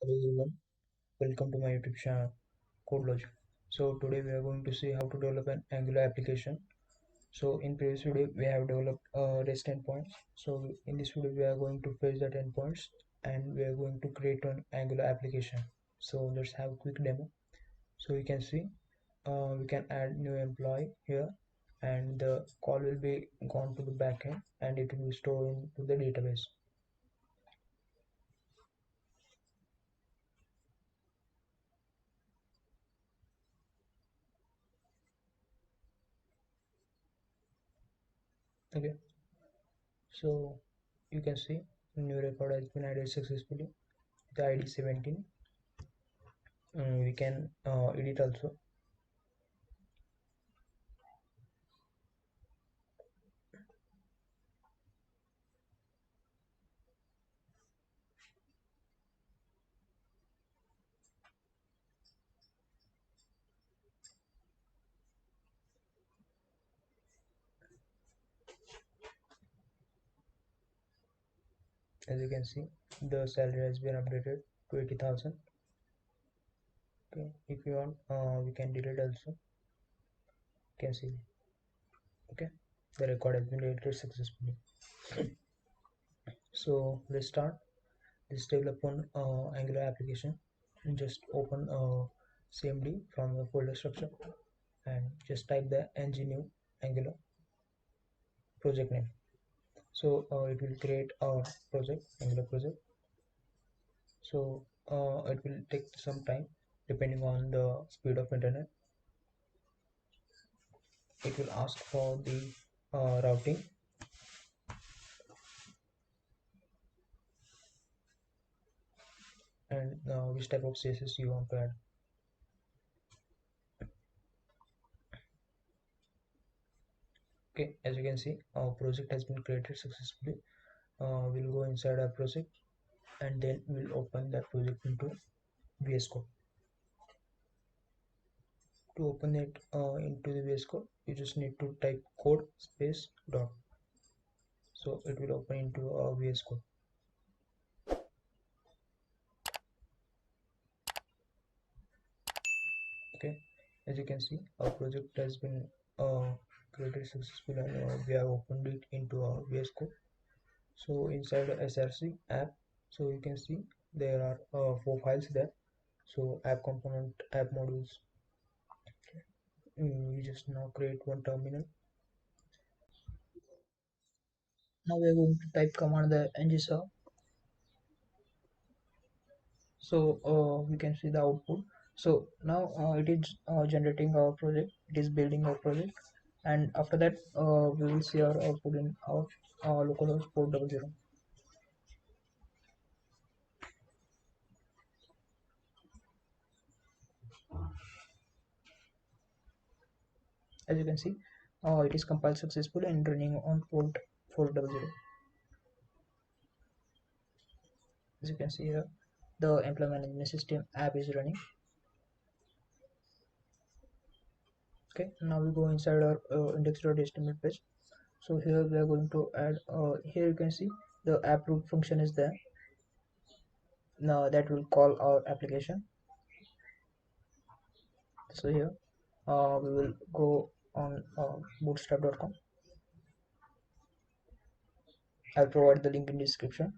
Hello everyone, welcome to my YouTube channel Code Logic. So today we are going to see how to develop an Angular application. So in previous video we have developed REST endpoints. So in this video we are going to fetch that endpoints and we are going to create an Angular application. So let's have a quick demo. So you can see we can add new employee here and the call will be gone to the backend and it will be stored into the database. Okay. So you can see new record has been added successfully with the ID 17. We can edit also. As you can see, the salary has been updated to 80,000. Okay, if you want, we can delete also. You can see. Okay, the record has been deleted successfully. So let's start. Let's develop one Angular application. And just open CMD from your folder structure and just type the ng new Angular project name. So it will create a project, Angular project. So it will take some time depending on the speed of internet. It will ask for the routing and which type of CSS you want to add. Okay, as you can see, our project has been created successfully. We'll go inside our project and then we'll open that project into VS Code. To open it into the VS Code, you just need to type code space dot. So it will open into VS Code. Okay, as you can see, our project has been created successfully and we have opened it into our VS Code. So inside the src app, so you can see there are 4 files there. So app component, app modules. We just now create one terminal. Now we are going to type command the ngserve. So we can see the output. So now it is generating our project, it is building our project, and after that we will see our output in our localhost port 00. As you can see, it is compiled successfully and running on port 400. As you can see here, the employee management system app is running. Okay, now we go inside our index.html page. So here we are going to add here you can see the app root function is there. Now that will call our application. So here we will go on bootstrap.com. I'll provide the link in description.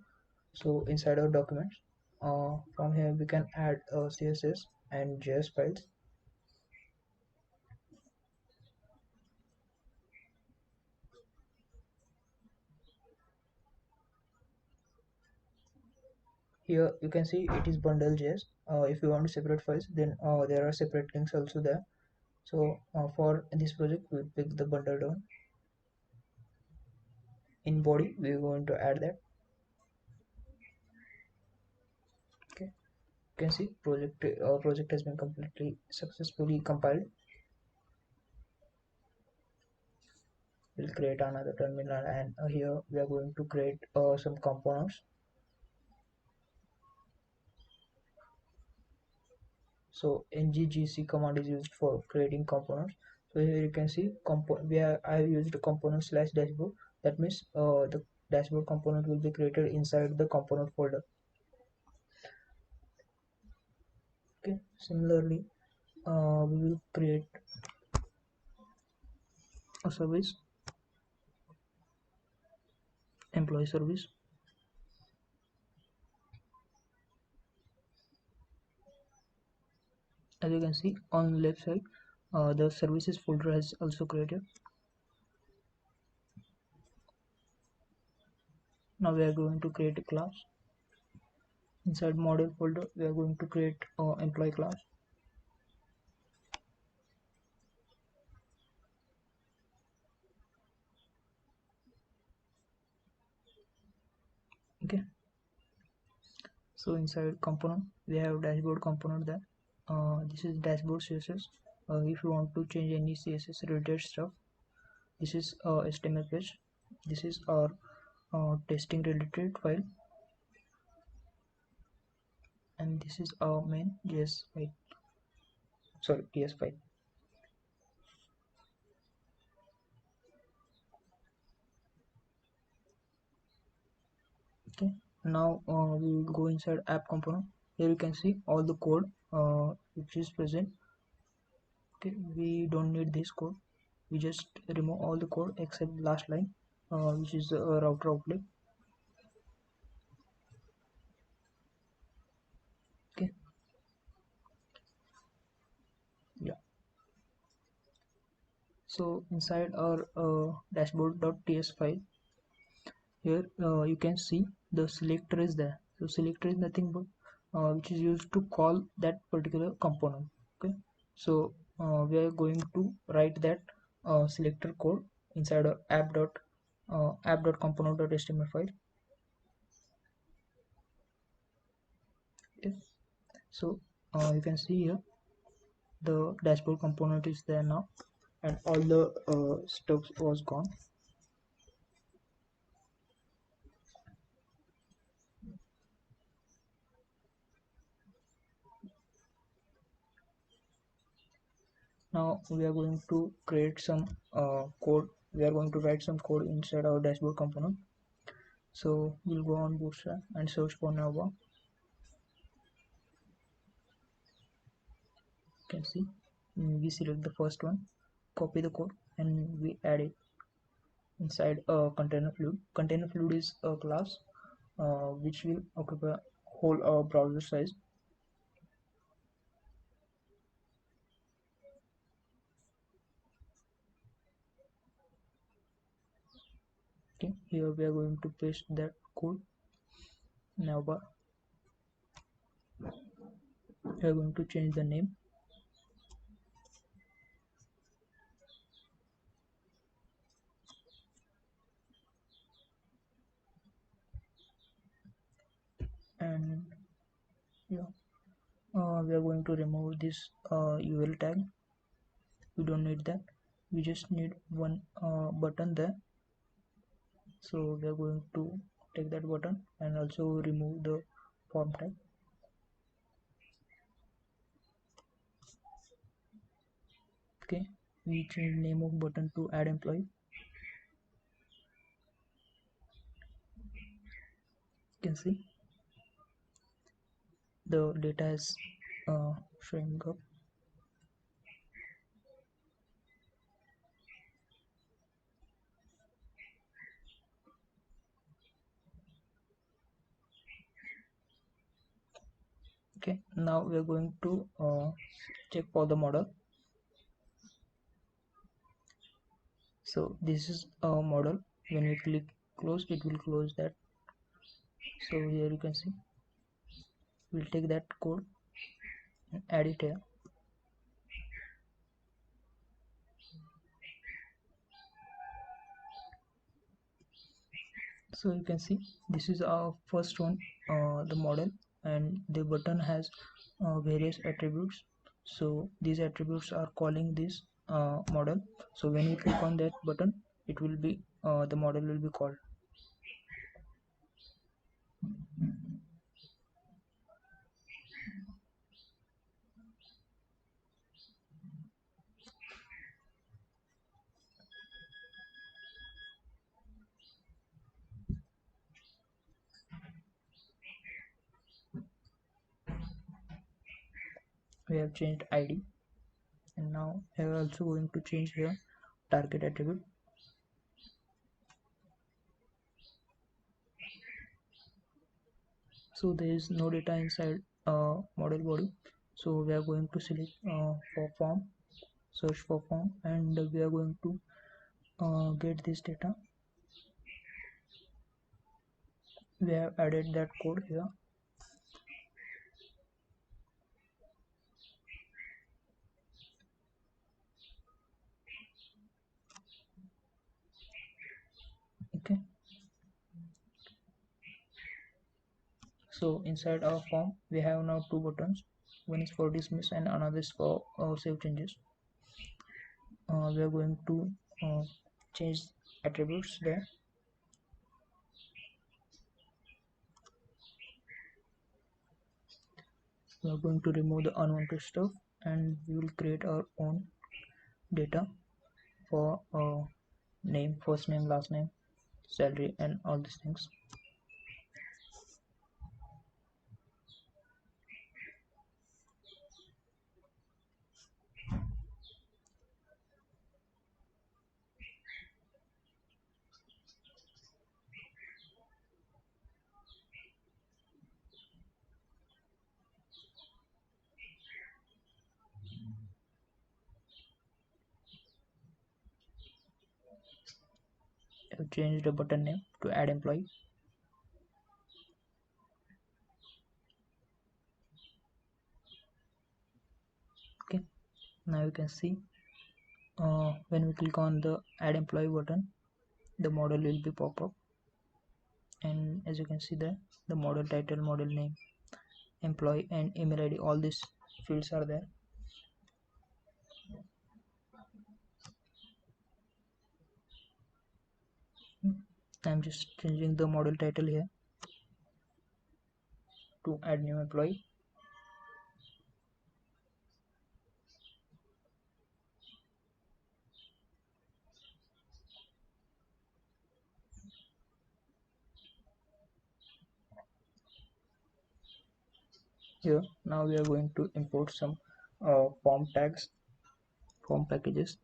So inside our documents, from here we can add CSS and JS files. Here you can see it is bundle.js. If you want to separate files, then there are separate links also there. So for this project, we pick the bundle down. In body, we are going to add that. Okay, you can see project has been completely successfully compiled. We'll create another terminal, and here we are going to create some components. So nggc command is used for creating components. So here you can see I have used component slash dashboard. That means the dashboard component will be created inside the component folder. Similarly, we will create a service, employee service. As you can see on the left side, the services folder has also created. Now we are going to create a class. Inside model folder, we are going to create employee class. Okay. So inside component, we have dashboard component there. This is dashboard CSS. If you want to change any CSS related stuff, this is HTML page. This is our testing related file, and this is our main JS file. Sorry, TS file. Okay. Now we will go inside app component. Here you can see all the code which is present. Okay, we don't need this code. We just remove all the code except last line, which is router outlet. Okay. Yeah. So inside our dashboard.ts file, here you can see the selector is there. So selector is nothing but which is used to call that particular component. Okay. So we are going to write that selector code inside our app.component.html file. Okay. So you can see here the dashboard component is there now, and all the stuff was gone. Now we are going to create some code. We are going to write some code inside our dashboard component. So we'll go on Bootstrap and search for Nova. You can see we select the first one, copy the code, and we add it inside a container fluid. Container fluid is a class which will occupy whole our browser size. Okay, here we are going to paste that code. Nova. We are going to change the name. And yeah, we are going to remove this UL tag. We don't need that. We just need one button there. So we are going to take that button and also remove the form tag. Okay, we change name of button to add employee. You can see the data is showing up. Okay, now we are going to check for the model. So this is a model. When we click close, it will close that. So here you can see we'll take that code and add it here. So you can see this is our first one, the model, and the button has various attributes. So these attributes are calling this model. So when you click on that button, it will be the model will be called. we have changed id, and now we are also going to change here target attribute. So there is no data inside model body, so we are going to select for form, search for form, and we are going to get this data. We have added that code here. Okay, so inside our form we have now two buttons. One is for dismiss and another is for save changes. We are going to change attributes there. We are going to remove the unwanted stuff, and we will create our own data for name, first name, last name, salary, and all these things. I've changed the button name to add employee. Okay, now you can see when we click on the add employee button, the model will be pop up, and as you can see there, the model title, model name, employee, and email id, all these fields are there. I'm just changing the model title here to add new employee. Here now we are going to import some form tags, form packages.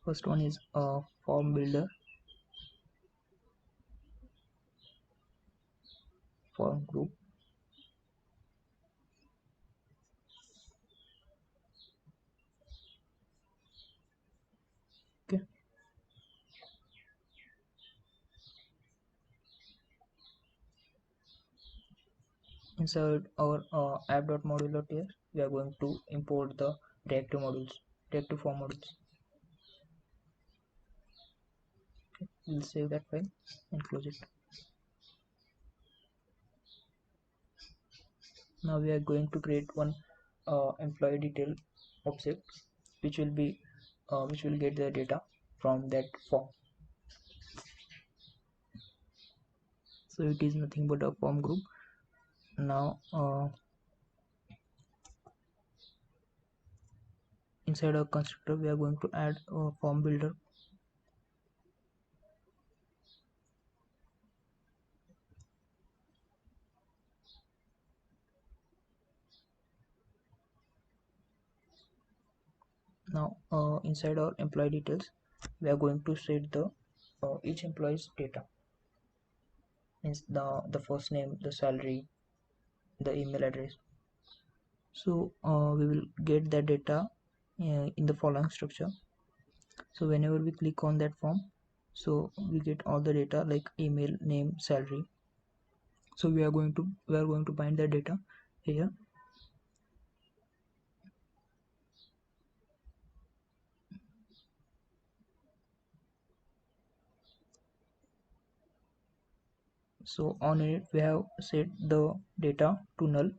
First one is form builder, form group, okay. Inside our app.module.ts, we are going to import the reactive modules, reactive form modules. Okay. We'll save that file and close it. Now we are going to create one employee detail object, which will get the data from that form. So it is nothing but a form group. Now inside our constructor, we are going to add a form builder. Now inside our employee details, we are going to set the each employee's data, means the first name, the salary, the email address. So we will get that data in the following structure. So whenever we click on that form, so we get all the data like email, name, salary. So we are going to bind that data here. So on it we have set the data to null.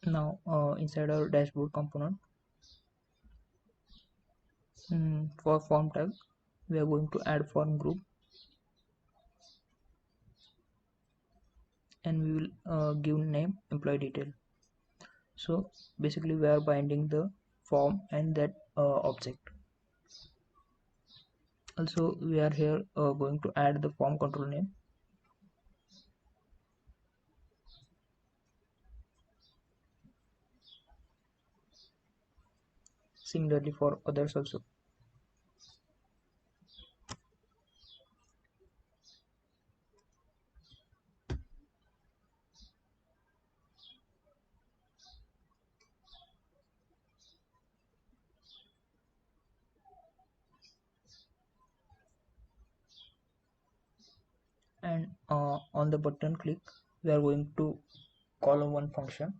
Now inside our dashboard component, for form tag, we are going to add form group. and we will give name employee detail. So basically we are binding the form and that object. Also we are here going to add the form control name. Similarly for others also. And on the button click we are going to call one function,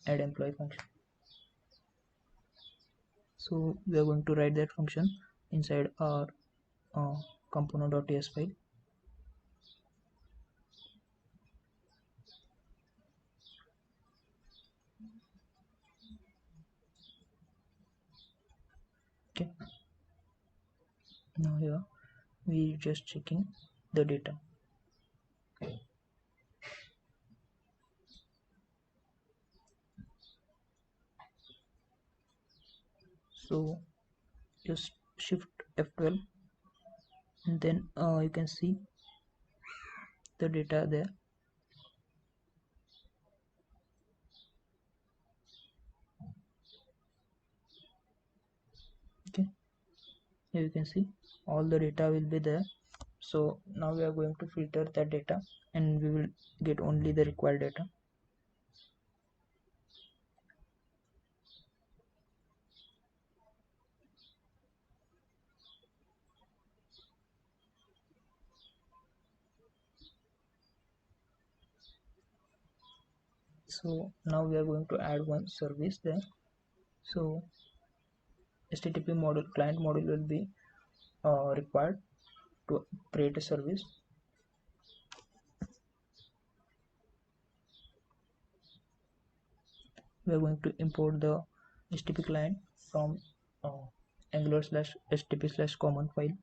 add employee function. So we are going to write that function inside our component.ts file. Okay, now here we just checking the data. So just shift F12 and then you can see the data there. Okay, here you can see all the data will be there. So now we are going to filter that data and we will get only the required data. So now we are going to add one service there. So HTTP module client module will be required to create a service. We are going to import the HTTP client from angular/http/common file.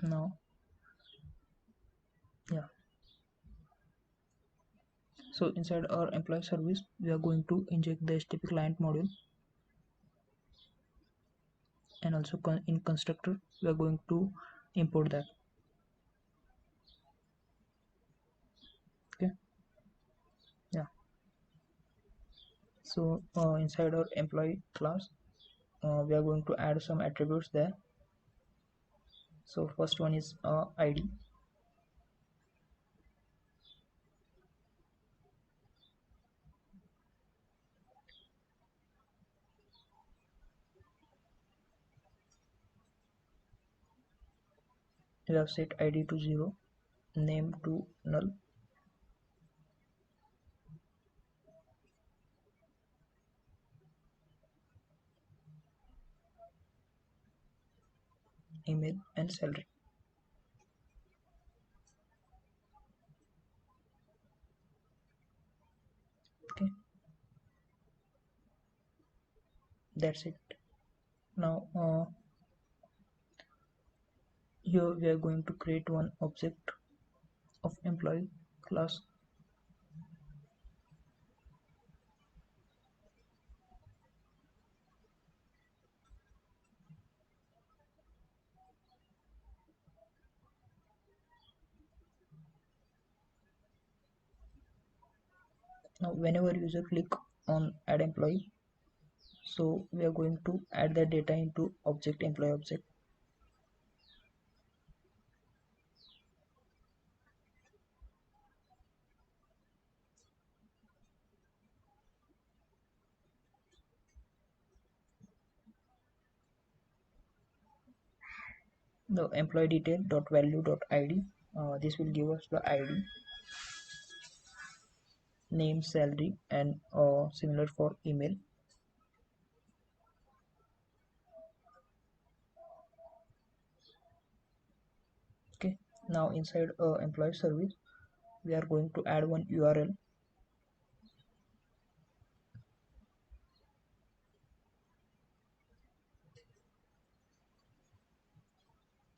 Now yeah, so inside our employee service we are going to inject the HTTP client module, and also in constructor we are going to import that. Okay, yeah. So inside our employee class we are going to add some attributes there. So first one is ID, we have set ID to 0, name to null, email and salary. Okay, that's it. Now here we are going to create one object of employee class. Now whenever user click on add employee, so we are going to add the data into object employee object. The employee detail dot value dot id, this will give us the id, name, salary, and similar for email. Now inside employee service, we are going to add one URL.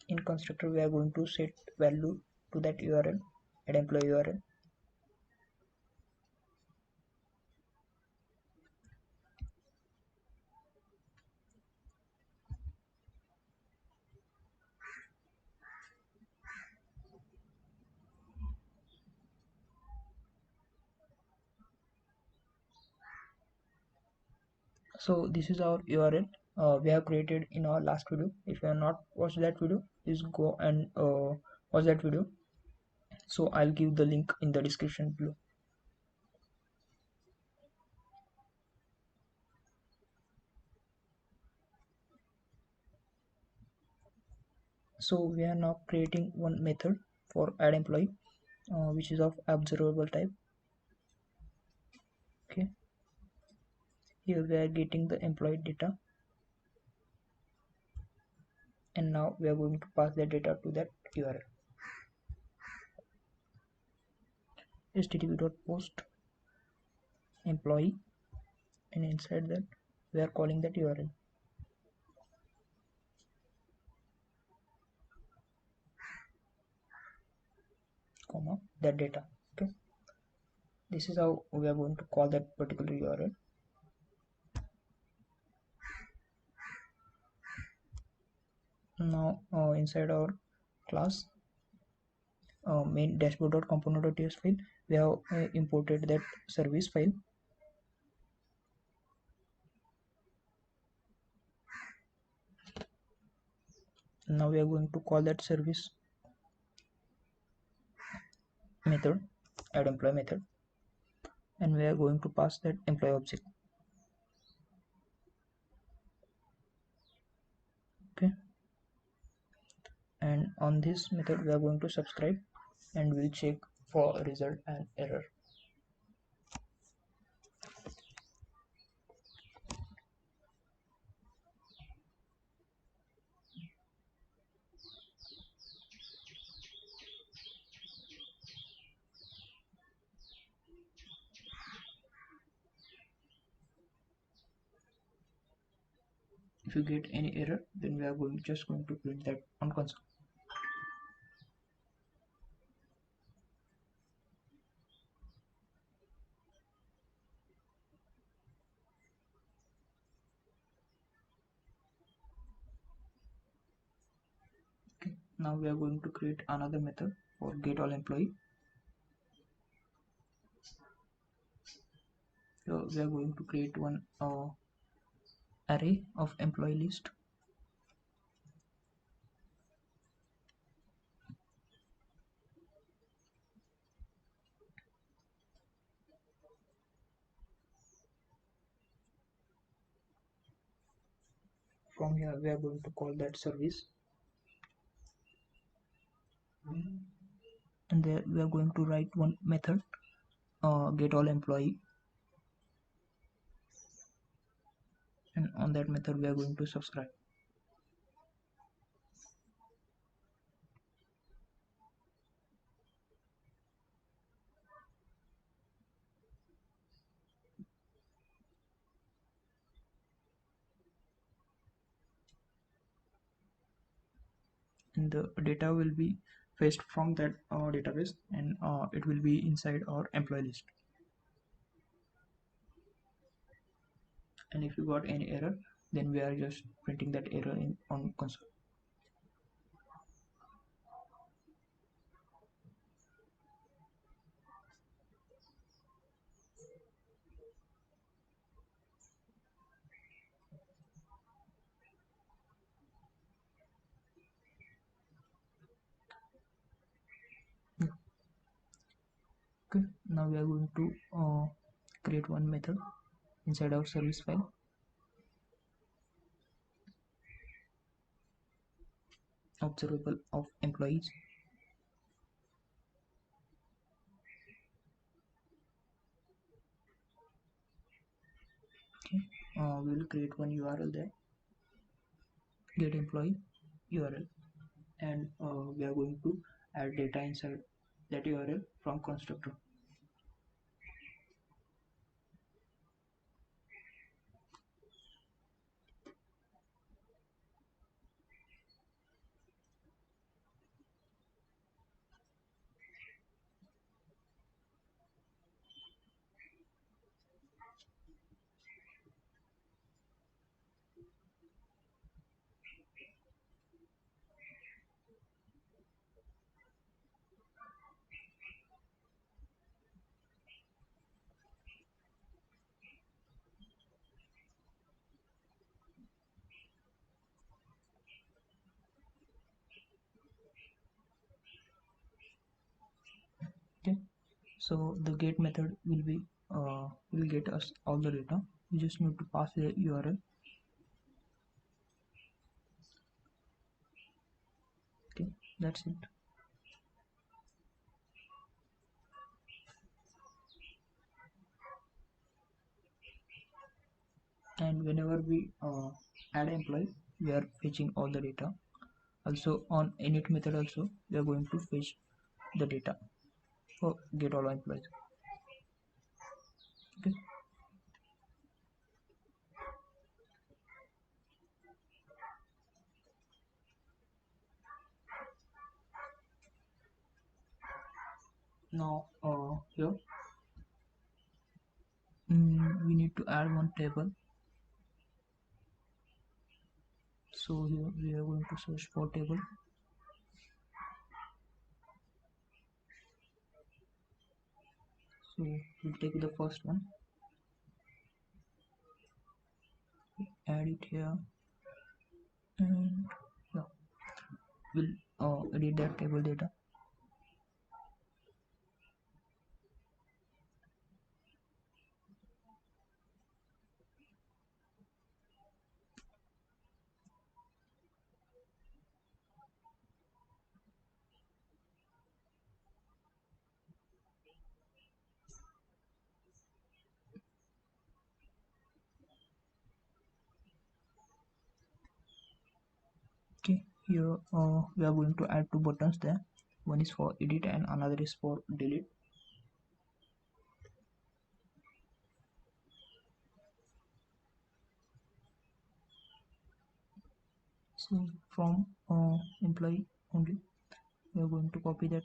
In constructor, we are going to set value to that URL, add employee URL. So this is our URL we have created in our last video. If you have not watched that video, please go and watch that video. So I'll give the link in the description below. So we are now creating one method for add employee, which is of observable type. Okay, here we are getting the employee data, and now we are going to pass that data to that URL. http://post employee, and inside that we are calling that URL, comma, that data. Okay, this is how we are going to call that particular URL. Now inside our class main dashboard.component.ts file, we have imported that service file. Now we are going to call that service method, add employee method, and we are going to pass that employee object. Okay, and on this method we are going to subscribe, and we'll check for result and error. If you get any error, then we are just going to print that on console. Okay, now we are going to create another method for get all employee. So we are going to create one array of employee list. From here we are going to call that service, and there we are going to write one method get all employee, and on that method we are going to subscribe. And the data will be fetched from that database, and it will be inside our employee list. And if you got any error, then we are just printing that error in on console. Okay, now we are going to create one method inside our service file, observable of employees. Okay, we will create one URL there, get employee URL, and we are going to add data inside that URL from constructor. Okay, so the get method will get us all the data. We just need to pass the URL. Okay, that's it. And whenever we add employee, we are fetching all the data. Also on init method also we are going to fetch the data for get all employees. Okay, now here we need to add one table. So here we are going to search for table. So we'll take the first one, add it here, and yeah, we'll edit that table data. Okay, here we are going to add two buttons there. One is for edit and another is for delete. So from employee only we are going to copy that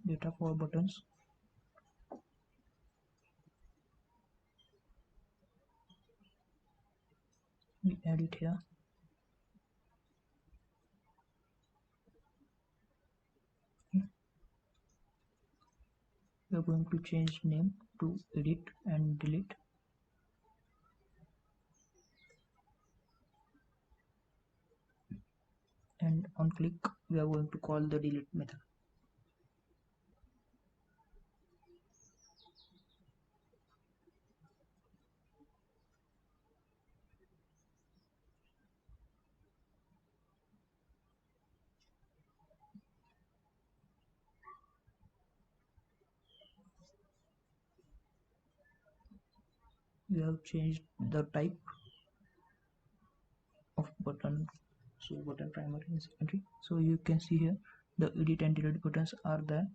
data for buttons. We add it here. We are going to change name to edit and delete, and on click we are going to call the delete method. We have changed the type of button, so button primary and secondary. So you can see here the edit and delete buttons are there.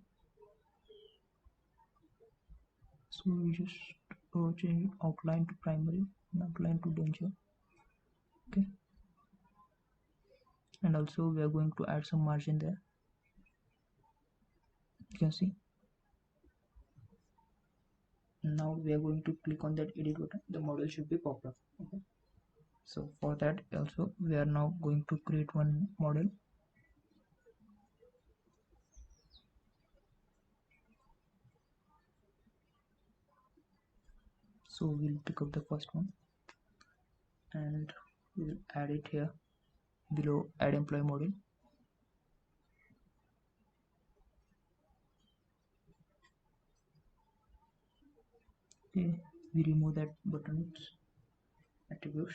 So we just change outline to primary and outline to danger. Okay, and also we are going to add some margin there. You can see. Now we are going to click on that edit button. The model should be popped up. Okay, so for that also we are now going to create one model. So we'll pick up the first one and we'll add it here below add employee model. Okay, we remove that button's attributes.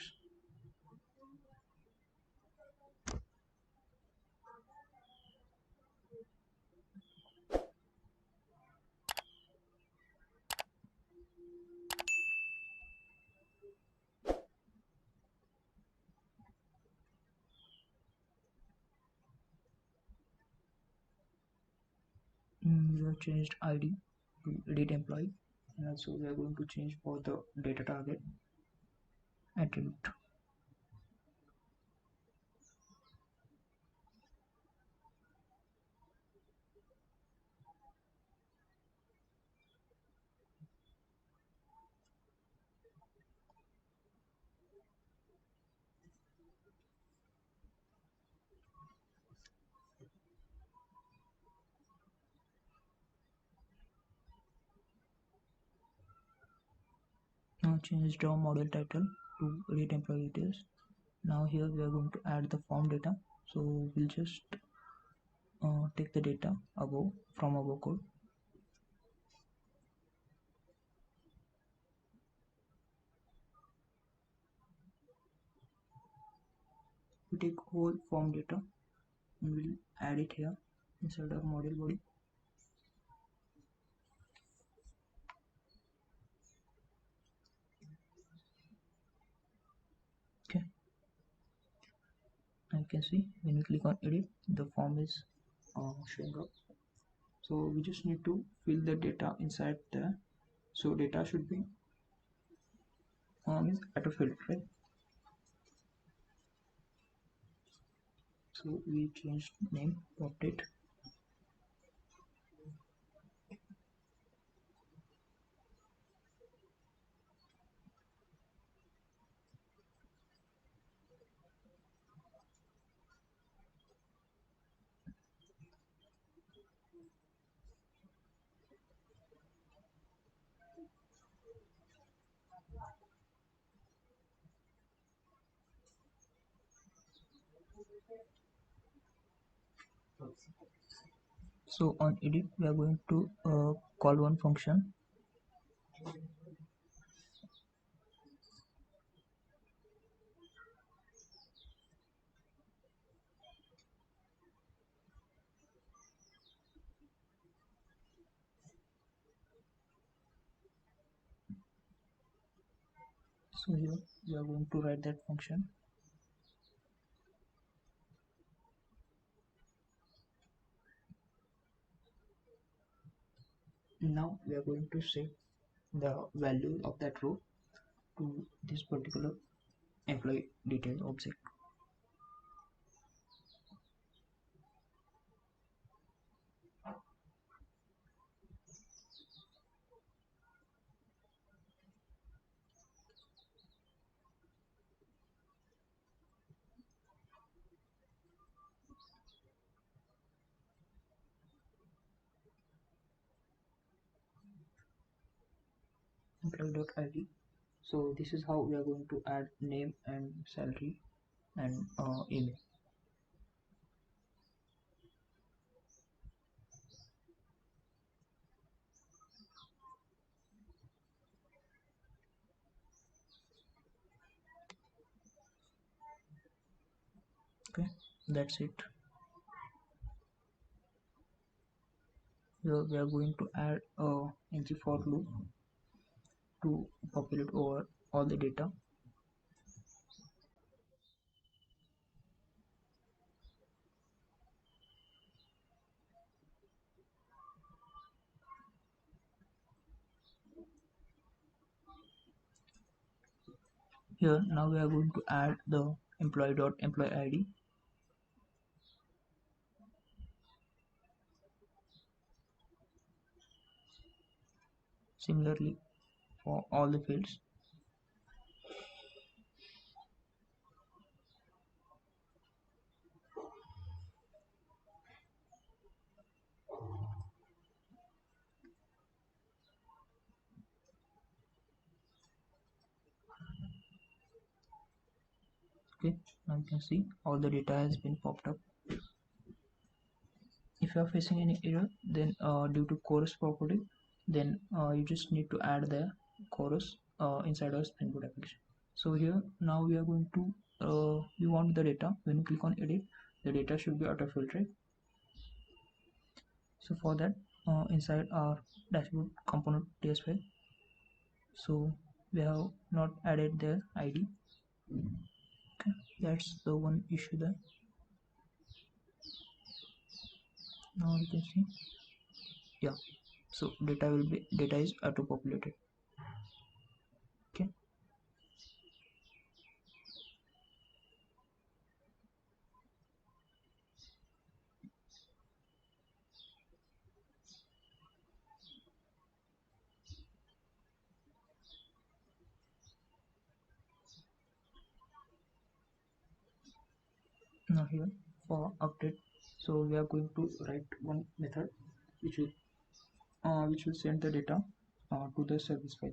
We have changed id to edit employee, and also we are going to change for the data target attribute. Now change the model title to edit employee details. Now here we are going to add the form data, so we'll just take the data above from above code. We take whole form data and we'll add it here inside our model body. Okay, now you can see when we click on edit, the form is showing up. So we just need to fill the data inside there. So data should be is auto filled, right? So we changed name to update. So on edit, we are going to call one function. So here we are going to write that function. Now we are going to set the value of that row to this particular employee detail object. Employee.id. So this is how we are going to add name and salary and email. Okay, that's it. Here we are going to add a ng for loop to populate over all the data. Here now we are going to add the employee.employee ID. Similarly for all the fields. Okay, now you can see all the data has been popped up. If you are facing any error, then due to chorus property, then you just need to add the chorus inside our Spring Boot application. So here now we are going to we want the data. When you click on edit, the data should be auto filled, right? So for that, inside our dashboard component TS file, so we have not added their ID. Okay, that's the one issue there. Now you can see yeah, so data is auto populated. Okay, now here for update, so we are going to write one method which will send the data to the service file.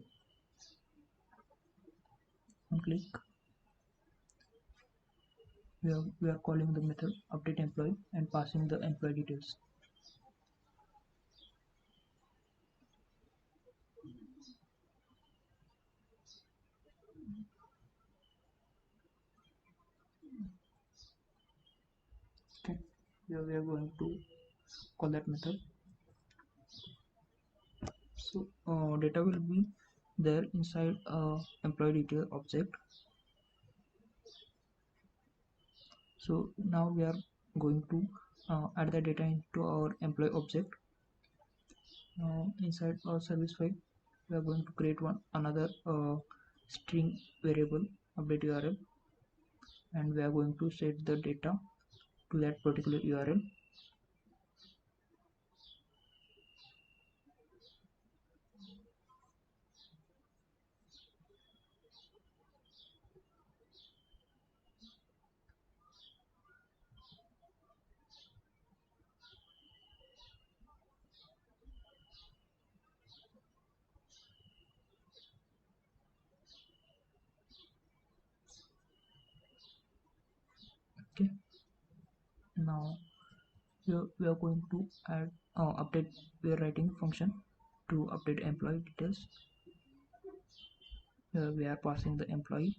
On click, we are calling the method update employee and passing the employee details. Okay, here we are going to call that method. So data will be there inside employee detail object. So now we are going to add the data into our employee object. Now inside our service file, we are going to create another string variable update URL, and we are going to set the data to that particular URL. Okay, now we are going to add update. We are writing function to update employee details. We are passing the employee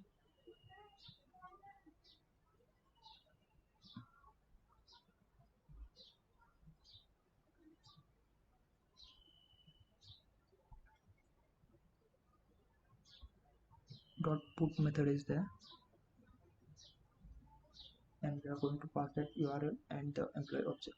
dot put method is there, and we are going to pass that URL and the employee object.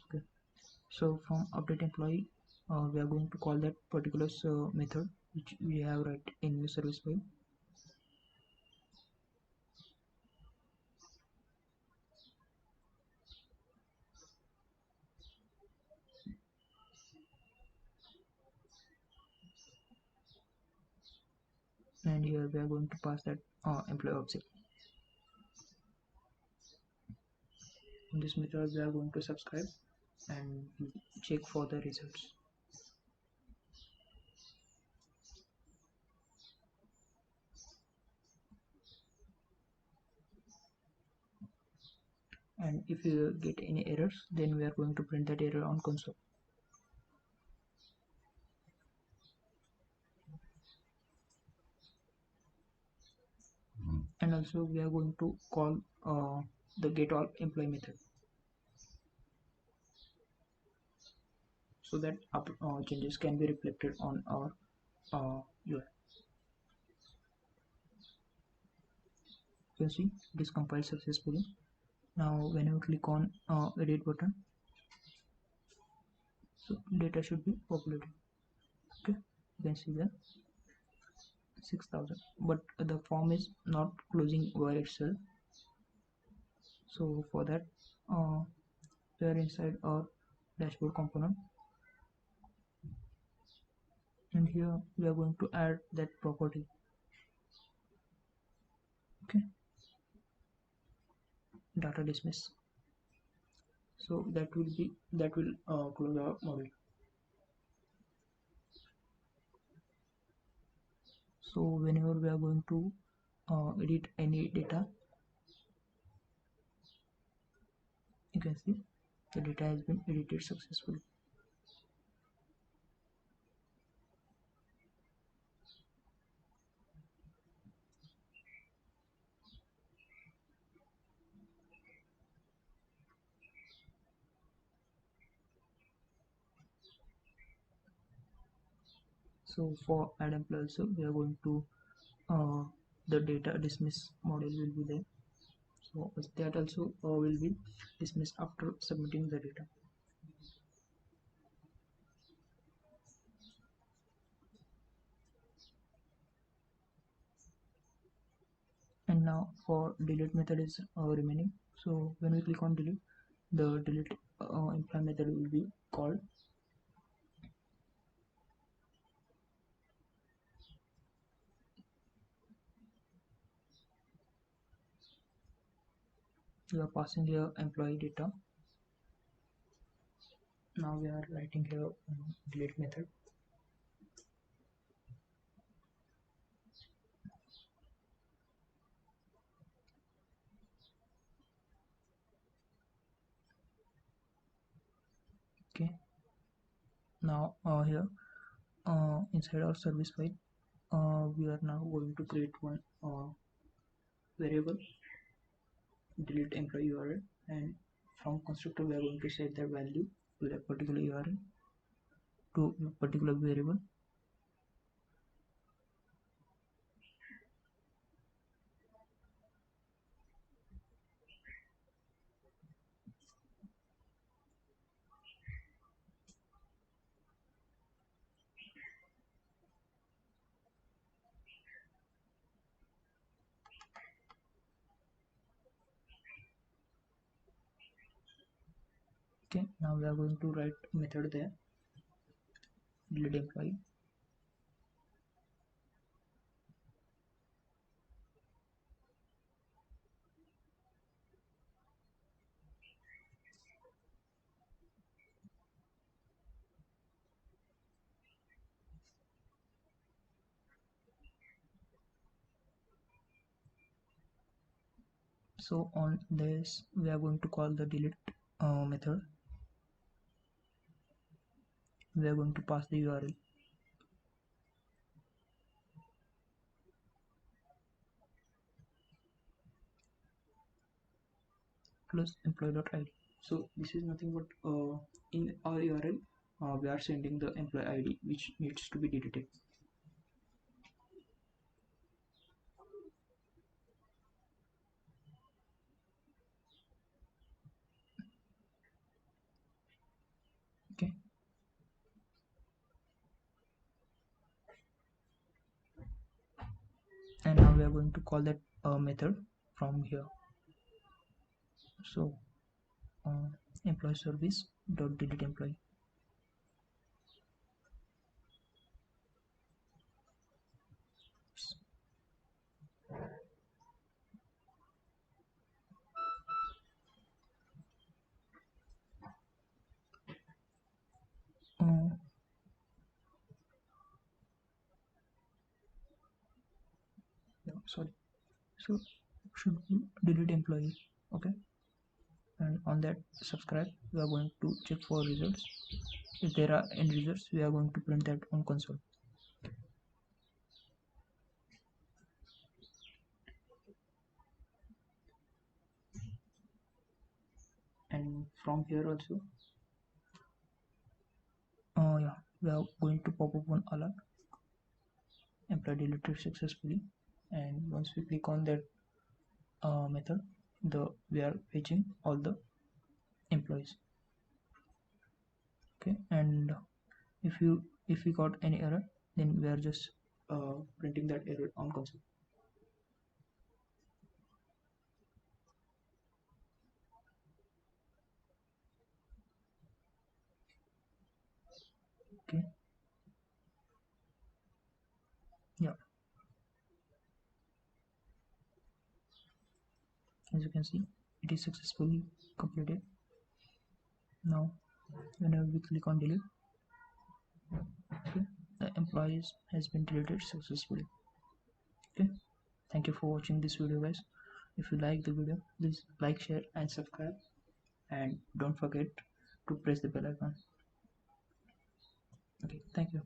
Okay, so from update employee, we are going to call that particular method which we have write in the service file. And here we are going to pass that employee object. In this method we are going to subscribe and check for the results. And if you get any errors, then we are going to print that error on console. And also we are going to call the get all employee method, so that changes can be reflected on our UI. You can see it is compiled successfully. Now when you click on edit button, so data should be populated. Okay, you can see there 6,000, but the form is not closing by itself. So for that, we are inside our dashboard component, and here we are going to add that property. Okay, data dismiss. So that will close our module. So whenever we are going to edit any data, you can see the data has been edited successfully. So for add employee also we are going to the data dismiss model will be there, so that also will be dismissed after submitting the data. And now for delete method is remaining. So when we click on delete, the delete employee method will be called. We are passing here employee data. Now we are writing here delete method. Okay, now here inside our service file we are now going to create one variable delete employee URL, and from constructor we are going to set the value to that particular URL to a particular variable. Okay, now we are going to write method there, delete employee. So on this we are going to call the delete method. We are going to pass the URL plus employee.id. So this is nothing but in our URL we are sending the employee ID which needs to be deleted. Okay, and now we are going to call that method from here. So employee service dot delete employee. Uh, yeah, sorry. So should delete employee. Okay, and on that subscribe we are going to check for results. If there are any results we are going to print that on console. And from here also yeah, we are going to pop up one alert, employee deleted successfully, and once we click on that method we are fetching all the employees. Okay, and if we got any error then we are just printing that error on console. Okay, yeah, as you can see it is successfully completed. Now whenever we click on delete, okay, the employees has been deleted successfully. Okay, thank you for watching this video guys. If you like the video please like, share and subscribe, and don't forget to press the bell icon. Okay, thank you.